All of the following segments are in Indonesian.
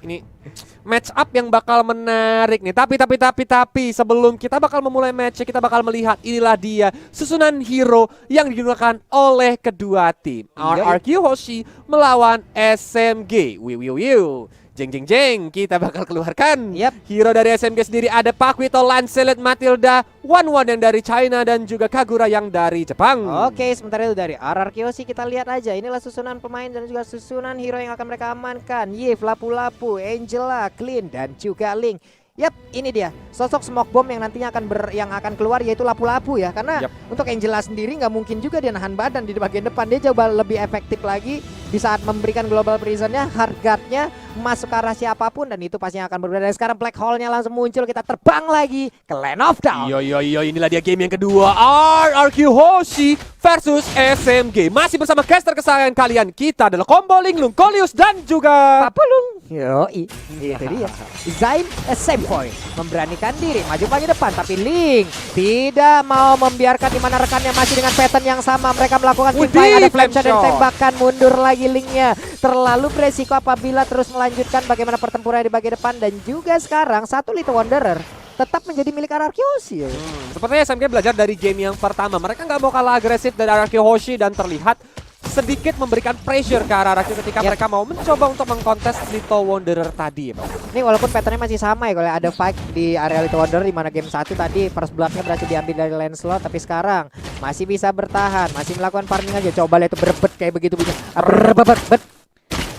Ini match up yang bakal menarik nih. Tapi sebelum kita bakal memulai match, kita bakal melihat inilah dia susunan hero yang digunakan oleh kedua tim. RRQ Hoshi melawan SMG. Jeng, kita bakal keluarkan hero dari SMG sendiri. Ada Paquito, Lancelot, Matilda, One yang dari China, dan juga Kagura yang dari Jepang. Oke, sementara itu dari RRQ sih kita lihat aja. Inilah susunan pemain dan juga susunan hero yang akan mereka amankan. Yves, Lapu-Lapu, Angela, Clean, dan juga Link. Yap, ini dia sosok smoke bomb yang nantinya akan keluar, yaitu Lapu-Lapu ya. Karena untuk Angela sendiri nggak mungkin juga dia nahan badan di bagian depan. Dia coba lebih efektif lagi di saat memberikan global prisonnya, hard guardnya masuk ke arah siapapun, dan itu pasti akan berbeda. Dan sekarang black hole-nya langsung muncul, kita terbang lagi ke Land of Dawn. Yo, inilah dia game yang kedua, RRQ Hoshi versus SMG. Masih bersama caster kesayangan kalian, kita adalah Combo Linglung, Coleus, dan juga Papulung. Yoi, itu dia. Zain Sempoy memberanikan diri maju pagi depan, tapi Link tidak mau membiarkan di mana rekannya masih dengan pattern yang sama. Mereka melakukan teamfight, ada flame shot dan tembakan, mundur lagi Linknya. Terlalu beresiko apabila terus melanjutkan bagaimana pertempuran di bagian depan, dan juga sekarang satu Little Wanderer tetap menjadi milik RRQ Hoshi. Sepertinya SMG belajar dari game yang pertama. Mereka nggak mau kalah agresif dari RRQ Hoshi dan terlihat sedikit memberikan pressure ke RRQ ketika mereka mau mencoba untuk mengkontes Little Wanderer tadi. Ini walaupun patternnya masih sama ya, kalau ada fight di area Little Wanderer di mana game 1 tadi first bloodnya berhasil diambil dari Lancelot, tapi sekarang masih bisa bertahan, masih melakukan farming aja. Coba lihat itu berebet kayak begitu punya. Berebet.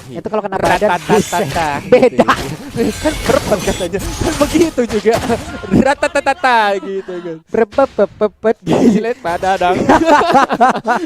Itu kalau kena badan beda. Kan berebet katanya. Kan begitu juga. Ratatata gitu kan. Berebet. Silet pada dadang.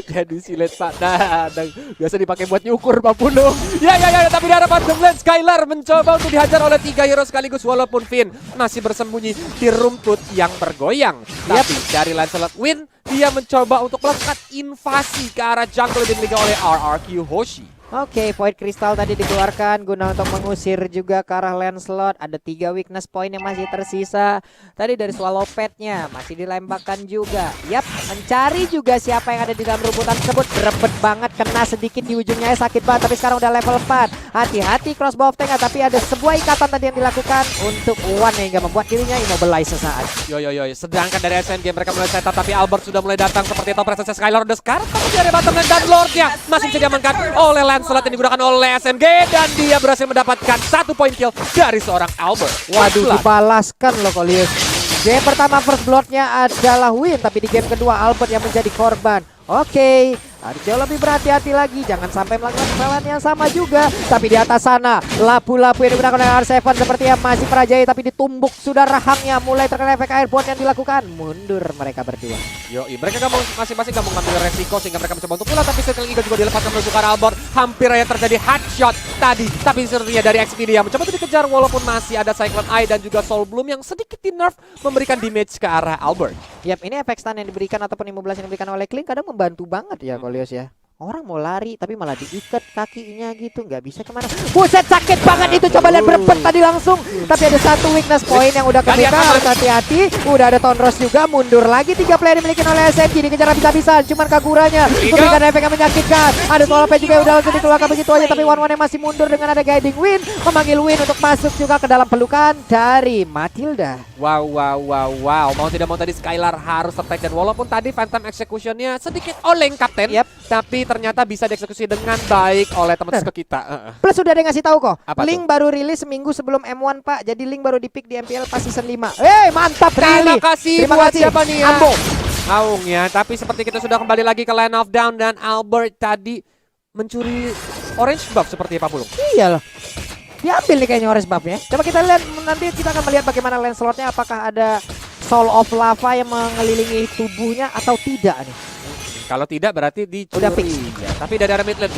Jadi silet pada dadang. Biasa dipakai buat nyukur Pak Puno. Ya, tapi di hadapan Glen Skylar mencoba untuk dihajar oleh 3 hero sekaligus, walaupun Finn masih bersembunyi di rumput yang bergoyang. Tapi dari Lancelot Win, dia mencoba untuk melakukan invasi ke arah jungle yang dimiliki oleh RRQ Hoshi. Oke, Void Crystal tadi dikeluarkan guna untuk mengusir juga ke arah Lancelot. Ada 3 weakness point yang masih tersisa. Tadi dari Swallow Pet-nya masih dilembakkan juga. Yap, mencari juga siapa yang ada di dalam rumputan tersebut. Berebet banget, kena sedikit di ujungnya, sakit banget. Tapi sekarang udah level 4. Hati-hati crossbow of tengah, tapi ada sebuah ikatan tadi yang dilakukan untuk One hingga membuat dirinya immobilize sesaat. Yo. Sedangkan dari SMG mereka mulai setup, tapi Albert sudah mulai datang seperti itu. Presence Skylar udah sekarang, tapi dari Bottomland dan Lordnya masih bisa diamankan oleh Lancelot yang digunakan oleh SMG, dan dia berhasil mendapatkan 1 point kill dari seorang Albert. Waduh, dibalaskan loh Coleus. Game pertama first bloodnya adalah Win, tapi di game kedua Albert yang menjadi korban. Oke, harus jauh lebih berhati-hati lagi, jangan sampai melakukan kesalahan yang sama juga. Tapi di atas sana Lapu-Lapu yang digunakan oleh R7 seperti yang masih merajai, tapi ditumbuk sudah rahangnya, mulai terkena efek airborne yang dilakukan. Mundur mereka berdua. Mereka masing-masing gak mau ngambil resiko sehingga mereka mencoba untuk pulang, tapi setelah Eagle juga dilepaskan menuju ke Albert. Hampir aja terjadi headshot tadi, tapi sepertinya dari Xpedia mencoba untuk dikejar, walaupun masih ada Cyclone Eye dan juga Soul Bloom yang sedikit di nerf memberikan damage ke arah Albert. Yap, ini efek stun yang diberikan ataupun immobilize yang diberikan oleh Klink kadang membantu banget ya Coleus ya. Orang mau lari tapi malah diikat kakinya gitu, nggak bisa kemana. Buset, sakit banget itu, coba lihat berebet tadi langsung. Tapi ada 1 weakness point yang udah kebuka, harus hati-hati. Udah ada Tonros juga, mundur lagi. 3 player dimiliki oleh SMG, dikejar habis-habisan. Cuman Kaguranya memberikan efek yang menyakitkan. Ada Swallow juga yang udah langsung dikeluarkan begitu aja, tapi One yang masih mundur dengan ada guiding Win, memanggil Win untuk masuk juga ke dalam pelukan dari Matilda. Wow. Mau tidak mau tadi Skylar harus attack, dan walaupun tadi Phantom Execution-nya sedikit oleng Kapten, tapi ternyata bisa dieksekusi dengan baik oleh teman suka kita. Plus sudah ada yang ngasih tahu kok. Link tuh? baru rilis seminggu sebelum M1 Pak. Jadi Link baru di-pick di MPL pas season 5. Mantap Terima kali. kasih buat siapa nih ya? Aung ya. Tapi seperti kita sudah kembali lagi ke Land of Dawn, dan Albert tadi mencuri orange buff seperti Pak Bulung. Iya loh. Diambil nih kayaknya orange buff-nya. Coba kita lihat, nanti kita akan melihat bagaimana Lancelot-nya, apakah ada Soul of Lava yang mengelilingi tubuhnya atau tidak nih. Kalau tidak berarti dicuri. Udah fix. Ya, tapi dari arah mid lane.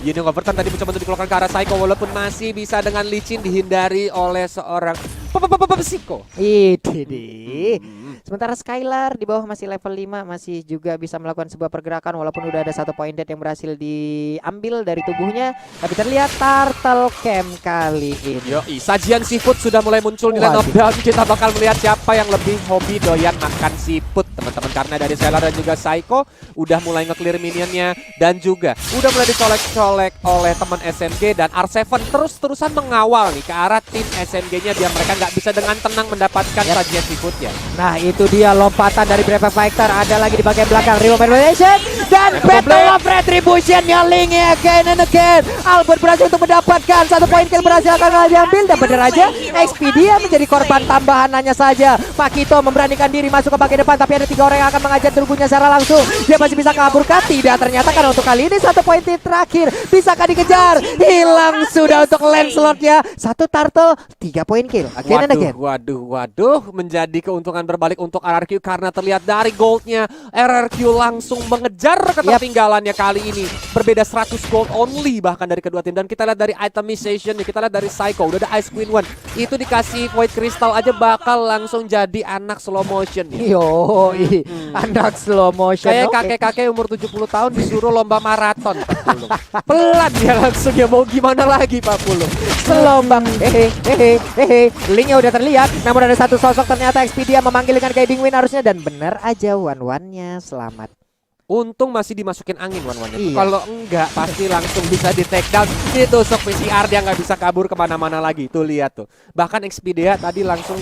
Union Overturn tadi mencoba untuk dikeluarkan ke arah Psycho, walaupun masih bisa dengan licin dihindari oleh seorang Psycho. Itu deh. Sementara Skylar di bawah masih level 5, masih juga bisa melakukan sebuah pergerakan walaupun udah ada 1 point dead yang berhasil diambil dari tubuhnya. Tapi terlihat Turtle Camp kali ini. Yoi, sajian seafood sudah mulai muncul di line of Waduh. down. Kita bakal melihat siapa yang lebih hobi doyan makan seafood, teman-teman. Karena dari Skylar dan juga Psycho udah mulai nge-clear minionnya dan juga udah mulai dicolek-colek oleh teman SMG dan R7 terus-terusan mengawal nih ke arah tim SMG-nya biar mereka nggak bisa dengan tenang mendapatkan sajian seafoodnya. Nah itu dia lompatan dari Brave Fighter. Ada lagi di bagian belakang Remobilization dan Battle Battle of Retribution nyaling again and again. Albert berhasil untuk mendapatkan 1 poin kill, berhasil akan diambil dan benar aja Expedia menjadi korban tambahan hanya saja. Pakito memberanikan diri masuk ke bagian depan tapi ada 3 orang yang akan mengajar turbunya secara langsung. Dia masih bisa kabur kah? Tidak, ternyata kan untuk kali ini 1 poin terakhir. Bisakah dikejar? Hilang sudah untuk Lancelot-nya. 1 turtle 3 poin kill. Again and again. Waduh, menjadi keuntungan berbalik untuk RRQ karena terlihat dari goldnya RRQ langsung mengejar ketertinggalannya kali ini. Berbeda 100 gold only bahkan dari kedua tim. Dan kita lihat dari itemization, kita lihat dari Psycho, udah ada Ice Queen One. Itu dikasih Void Crystal aja bakal langsung jadi anak slow motion. Yo, anak slow motion. Kayak oke. kakek-kakek umur 70 tahun disuruh lomba maraton Pak Pulung. Pelan dia langsung, ya mau gimana lagi Pak Pulung. Selombang linknya udah terlihat, namun ada 1 sosok ternyata Expedia memanggil dengan guiding wind harusnya dan benar aja one-one-nya selamat. Untung masih dimasukin angin one-one-nya. Iya. Kalau enggak pasti langsung bisa di take down, ditusuk PCR, dia nggak bisa kabur kemana-mana lagi. Tuh lihat tuh. Bahkan Expedia tadi langsung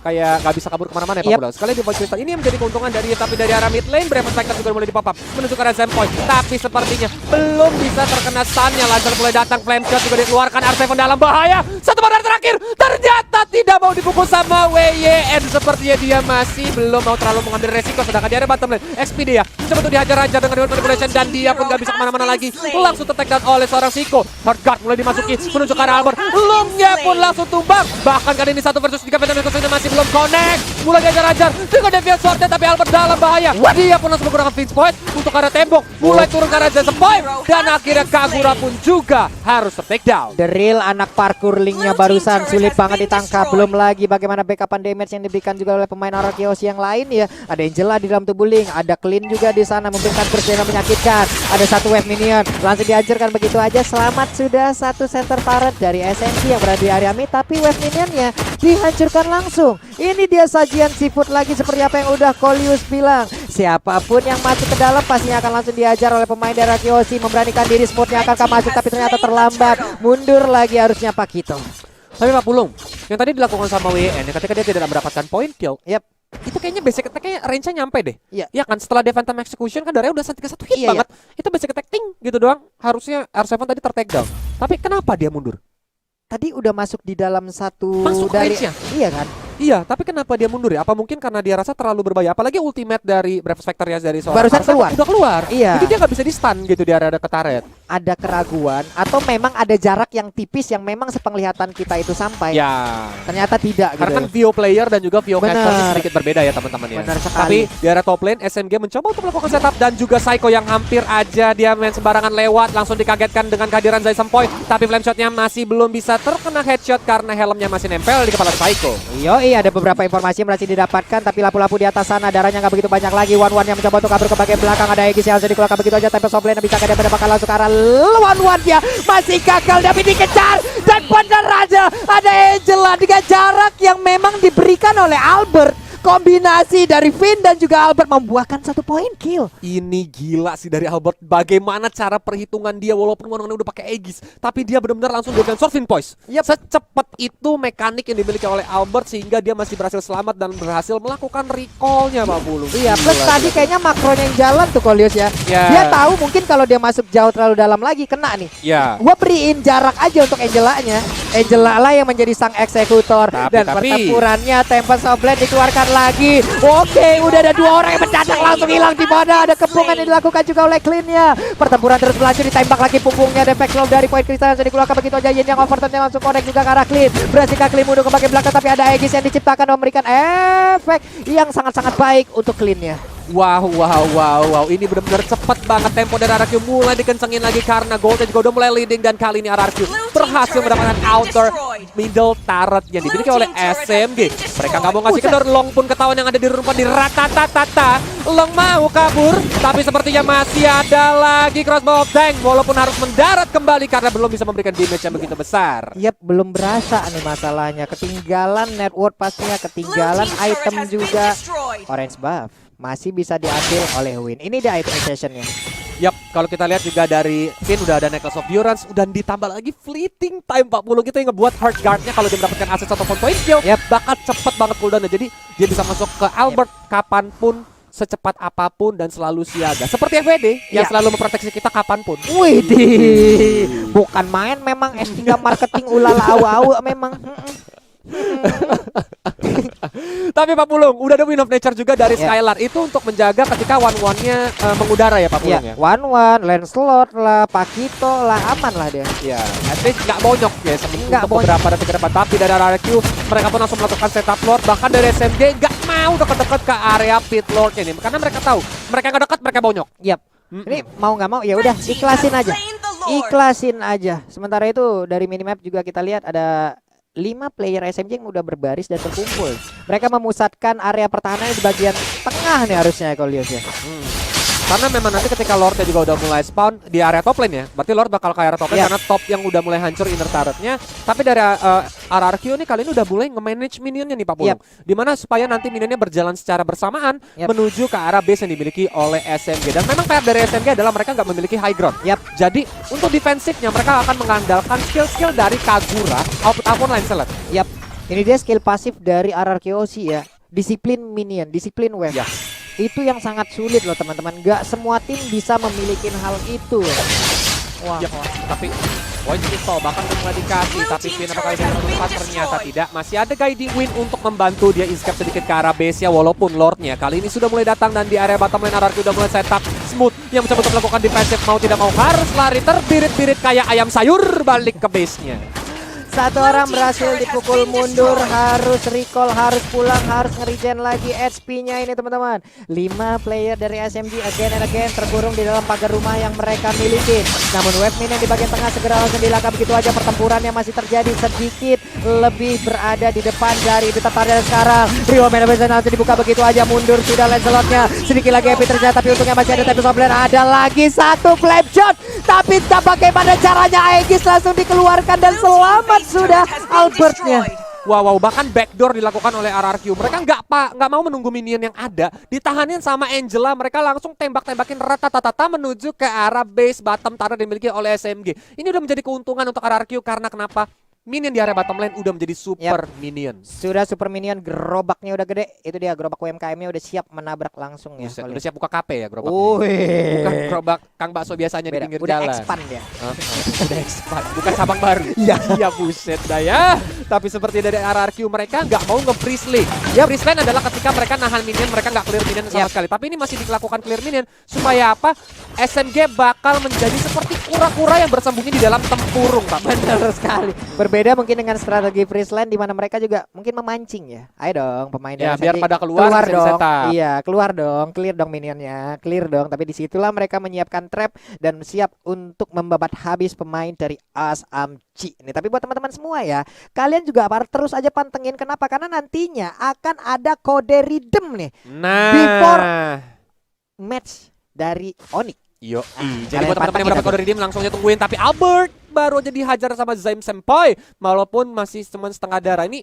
kayak nggak bisa kabur kemana-mana ya Pak Pulung. Sekali di Void Crystal ini yang menjadi keuntungan dari tapi dari arah mid lane Brave Spectre juga mulai di-pop up menuju ke arah Zen Point. Tapi sepertinya belum bisa terkena stun-nya. Lancer mulai datang, flame shot juga dikeluarkan, R7 dalam bahaya. 1 badan terakhir ternyata tidak mau dipukul sama WYN. Sepertinya dia masih belum mau terlalu mengambil resiko, sedangkan di area bottom lane Expedia coba tuh dihajar-hajar dengan manipulation dan dia pun gak bisa kemana-mana lagi. Langsung ter-take down oleh seorang Psycho. Hard guard mulai dimasuki menuju ke arah Albert. Lumnya pun langsung tumbang. Bahkan kali ini 1 versus 3 Venom masih belum connect. Mulai dihajar-hajar dengan Deviant Sword tapi Albert dalam bahaya. Dia pun langsung menggunakan Fence Point untuk arah tembok. Mulai turun ke arah Jason Point dan akhirnya Kagura pun juga harus ter-take down. The real anak parkour linknya barusan sulit banget ditangkap. Belum lagi bagaimana backupan damage yang diberikan juga oleh pemain RRQ yang lain ya. Ada Angela di dalam tubuh Link, ada Clean juga di sana memberikan burst yang menyakitkan. Ada 1 wave minion langsung dihancurkan begitu aja. Selamat sudah 1 center turret dari SMG yang berada di area mid, tapi wave minionnya dihancurkan langsung. Ini dia sajian seafood lagi seperti apa yang udah Kolius bilang. Siapapun yang masuk ke dalam pastinya akan langsung dihajar oleh pemain dari RRQ. Memberanikan diri, smoothnya akan masuk tapi ternyata terlambat. Mundur lagi harusnya Pakito. Tapi Pak Pulung, yang tadi dilakukan sama WN ketika dia tidak mendapatkan point kill, Yap. itu kayaknya basic attack-nya range-nya nyampe deh. Iya. Ya kan, setelah dia Phantom Execution kan darahnya udah 131 hit Iya, banget. Itu basic attack ting gitu doang. Harusnya R7 tadi ter-take down. Tapi kenapa dia mundur? Tadi udah masuk di dalam 1 Masuk dari range-nya? iya kan? Iya, tapi kenapa dia mundur ya? Apa mungkin karena dia rasa terlalu berbahaya? Apalagi ultimate dari Brave Spectre ya dari seorang Barusan R7 keluar. udah keluar. Iya. Jadi dia nggak bisa di-stun gitu di area dekat turret. Ada keraguan atau memang ada jarak yang tipis yang memang sepenglihatan kita itu sampai. Ya. Ternyata tidak Karena kan gitu. VO player dan juga VO Benar. caster sedikit berbeda ya teman-teman ya. Benar sekali. Tapi di area top lane SMG mencoba untuk melakukan setup dan juga Psycho yang hampir aja dia main sembarangan lewat langsung dikagetkan dengan kehadiran Zaisam Point. Tapi flame shotnya masih belum bisa terkena headshot karena helmnya masih nempel di kepala Psycho. Yoi, ada beberapa informasi yang berhasil didapatkan tapi lapu-lapu di atas sana darahnya nggak begitu banyak lagi. One yang mencoba untuk kabur ke bagian belakang, ada Aegis yang harus dikeluarkan begitu aja. Tempest of Lane bisa kadang bakal langsung ke arah one ya masih gagal tapi dikejar dan benar aja ada Angela dengan jarak yang memang diberikan oleh Albert. Kombinasi dari Finn dan juga Albert membuahkan 1 poin kill. Ini gila sih dari Albert. Bagaimana cara perhitungan dia walaupun one-one udah pakai Aegis, tapi dia benar-benar langsung defense Sword Poise. Secepat itu mekanik yang dimiliki oleh Albert sehingga dia masih berhasil selamat dan berhasil melakukan recall-nya Pak Bulu. Iya, plus tadi kayaknya makronya yang jalan tuh Kolius ya. Ya. Dia tahu mungkin kalau dia masuk jauh terlalu dalam lagi kena nih. Ya. Gua beriin jarak aja untuk Angela-nya. Angela lah yang menjadi sang eksekutor. Dan pertempurannya Tempest of Blade dikeluarkan lagi. Oke, udah ada 2 orang yang mendadak langsung hilang di mana. Ada kepungan yang dilakukan juga oleh Clean-nya. Pertempuran terus berlanjut, ditembak lagi punggungnya. Ada Vex dari Void Crystal yang sudah dikeluarkan begitu aja. Yin yang overturn yang langsung connect juga ke arah Clean. Berhasilkah Clean mundur ke bagian belakang tapi ada Aegis yang diciptakan memberikan efek yang sangat-sangat baik untuk Clean-nya. Wow. Ini benar-benar cepat banget tempo dari RRQ mulai dikencengin lagi karena Goldnya juga udah mulai leading dan kali ini RRQ berhasil mendapatkan outer middle turret yang dimiliki oleh SMG. Mereka nggak mau ngasih kendor, Long pun ketahuan yang ada di rumah di rata-tata. Long mau kabur, tapi sepertinya masih ada lagi crossbow tank walaupun harus mendarat kembali karena belum bisa memberikan damage yang begitu besar. Yap, belum berasa nih masalahnya. Ketinggalan network pastinya, ketinggalan item juga. Orange buff masih bisa diambil oleh Win. Ini dia item sessionnya. Yap, kalau kita lihat juga dari Finn udah ada Necklace of Durance, udah ditambah lagi fleeting time 40 gitu yang ngebuat hard guard-nya kalau dia mendapatkan aset ataupun point kill, bakal cepet banget cooldown-nya. Jadi dia bisa masuk ke Albert kapanpun, secepat apapun dan selalu siaga. Seperti FWD yang selalu memproteksi kita kapanpun. Wih, bukan main memang S3 marketing ulala awu-awu memang. Tapi Pak Pulung, udah ada Win of Nature juga dari Skylar. Itu untuk menjaga ketika one-one-nya mengudara ya Pak Pulung ya? One-one, Lancelot lah, Pakito lah, aman lah dia. Ya, at least nggak bonyok ya untuk beberapa detik ke depan. Tapi dari RRQ, mereka pun langsung melakukan setup Lord. Bahkan dari SMG nggak mau dekat-dekat ke area pit Lord ini. Karena mereka tahu, mereka nggak dekat, mereka bonyok. Yap. Ini mau nggak mau ya udah ikhlasin aja. Ikhlasin aja. Sementara itu dari minimap juga kita lihat ada 5 player SMG yang udah berbaris dan terkumpul. Mereka memusatkan area pertahanan di bagian tengah nih harusnya kalau lihat ya. Karena memang nanti ketika Lordnya juga udah mulai spawn di area top lane ya. Berarti Lord bakal ke area top lane karena top yang udah mulai hancur inner turretnya. Tapi dari RRQ nih kali ini udah mulai nge-manage minionnya nih Pak Pulung. Dimana supaya nanti minionnya berjalan secara bersamaan menuju ke arah base yang dimiliki oleh SMG. Dan memang PR dari SMG adalah mereka nggak memiliki high ground. Jadi untuk defensifnya mereka akan mengandalkan skill-skill dari Kagura ataupun Lancelot. Ini dia skill pasif dari RRQOC ya. Disiplin minion, disiplin wave. Itu yang sangat sulit loh teman-teman. Gak semua tim bisa memiliki hal itu. Wah. Tapi point pistol bahkan mulai dikasih, tapi Finn apakah ini tepat? Ternyata tidak. Masih ada guiding Wind untuk membantu dia escape sedikit ke arah base-nya walaupun Lordnya kali ini sudah mulai datang dan di area bottom lane RRQ udah mulai setup Smooth yang mencoba untuk melakukan defensive, mau tidak mau harus lari terbirit-birit kayak ayam sayur balik ke base-nya. Satu orang berhasil dipukul mundur, harus recall, harus pulang, harus ngerigen lagi HP-nya ini teman-teman. 5 player dari SMG again and again terkurung di dalam pagar rumah yang mereka miliki. Namun wave minion di bagian tengah segera langsung dilangkap begitu aja. Pertempuran yang masih terjadi sedikit lebih berada di depan dari Duta Parda sekarang. Rio Menabeza langsung dibuka begitu aja, mundur sudah Lancelotnya. Sedikit lagi HP terjadi tapi untungnya masih ada Tempest of Lane. Ada lagi satu flame shot, tapi tak bagaimana caranya Aegis langsung dikeluarkan dan selamat sudah Albertnya. Wow, bahkan backdoor dilakukan oleh RRQ. Mereka nggak mau menunggu minion yang ada, ditahanin sama Angela. Mereka langsung tembak-tembakin rata-tata menuju ke arah base bottom turret yang dimiliki oleh SMG. Ini udah menjadi keuntungan untuk RRQ karena kenapa? Minion di area bottom lane udah menjadi super minion. Sudah super minion, gerobaknya udah gede. Itu dia gerobak UMKM-nya udah siap menabrak langsung ya. Udah siap buka KP ya gerobaknya. Bukan gerobak Kang Bakso biasanya di pinggir udah jalan. Expand ya. Udah expand, bukan cabang baru. Iya buset dah ya. Tapi seperti dari RRQ mereka nggak mau nge-freeze lane. Freeze lane adalah ketika mereka nahan minion, mereka nggak clear minion sama sekali. Tapi ini masih dilakukan clear minion supaya apa? SMG bakal menjadi seperti kura-kura yang bersembunyi di dalam tempurung, Pak. Benar sekali. Berbeda mungkin dengan strategi freeze lane di mana mereka juga mungkin memancing ya. Ayo dong pemain dari biar pada keluar dong. setup. Iya, keluar dong, clear dong minionnya, clear dong. Tapi disitulah mereka menyiapkan trap dan siap untuk membabat habis pemain dari ASAMC ini. Tapi buat teman-teman semua ya, kalian juga terus aja pantengin. Kenapa? Karena nantinya akan ada kode redeem nih. Before match dari Onyx. Jadi buat teman-teman yang mendapat kode redeem langsung aja tungguin. Tapi Albert baru aja dihajar sama Zaim Senpai, walaupun masih cuma setengah darah. Ini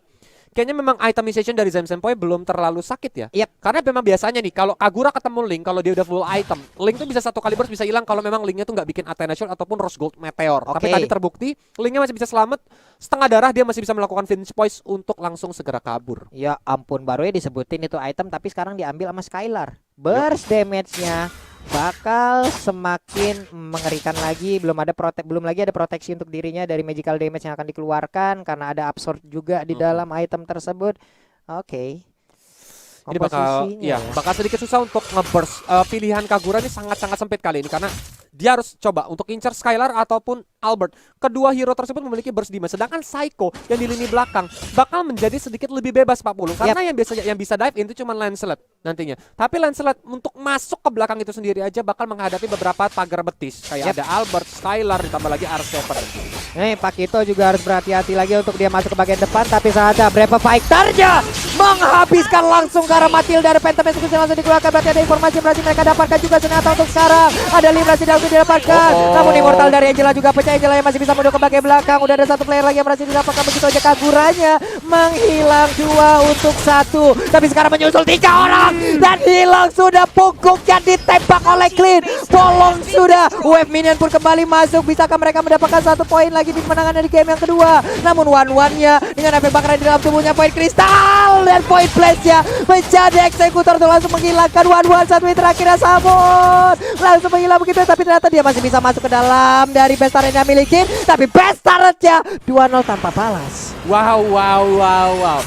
kayaknya memang itemization dari Zaim Senpai belum terlalu sakit ya. Karena memang biasanya nih kalau Kagura ketemu Link, kalau dia udah full item, Link tuh bisa satu kali burst bisa hilang kalau memang Linknya tuh nggak bikin Athena Shield ataupun Rose Gold Meteor. Tapi tadi terbukti Linknya masih bisa selamat, setengah darah dia masih bisa melakukan finish points untuk langsung segera kabur. Ya ampun, baru ya disebutin itu item tapi sekarang diambil sama Skylar. Burst damage-nya bakal semakin mengerikan lagi. Belum lagi ada proteksi untuk dirinya dari magical damage yang akan dikeluarkan karena ada absorb juga di dalam item tersebut. Ini bakal sedikit susah untuk nge-burst. Pilihan Kagura ini sangat-sangat sempit kali ini karena dia harus coba untuk incar Skylar ataupun Albert. Kedua hero tersebut memiliki burst damage, sedangkan Psycho yang di lini belakang bakal menjadi sedikit lebih bebas Pak Pulung karena yang bisa dive itu cuma Lancelot. nantinya. Tapi Lancelot untuk masuk ke belakang itu sendiri aja bakal menghadapi beberapa pagar betis. Kayak ada Albert, Skylar, ditambah lagi R7. Pak Kito juga harus berhati-hati lagi untuk dia masuk ke bagian depan. Tapi saatnya Brave Fighter-nya menghabiskan langsung ke arah Matilda. Ada Phantom Execution yang langsung dikeluarkan. Berarti ada informasi berarti mereka dapatkan juga senjata untuk sekarang. Ada Libras yang langsung didapatkan. Namun Immortal dari Angela juga pecah. Angela yang masih bisa mundur ke bagian belakang. Udah ada satu player lagi yang berhasil didapatkan. Begitu aja Kaguranya menghilang 2 untuk 1. Tapi sekarang menyusul 3 orang. Dan hilang sudah pungkuknya ditembak oleh Clean. Bolong sudah. Wave Minion pun kembali masuk. Bisakah mereka mendapatkan 1 poin lagi di kemenangan dari game yang kedua? Namun one-one-nya dengan efek bakaran di dalam tubuhnya, poin kristal dan poin place-nya menjadi eksekutor untuk langsung menghilangkan one-one. 1 menit terakhirnya Sabon langsung menghilang begitu, tapi ternyata dia masih bisa masuk ke dalam dari best turret yang miliki. Tapi best turret-nya 2-0 tanpa balas. Wow.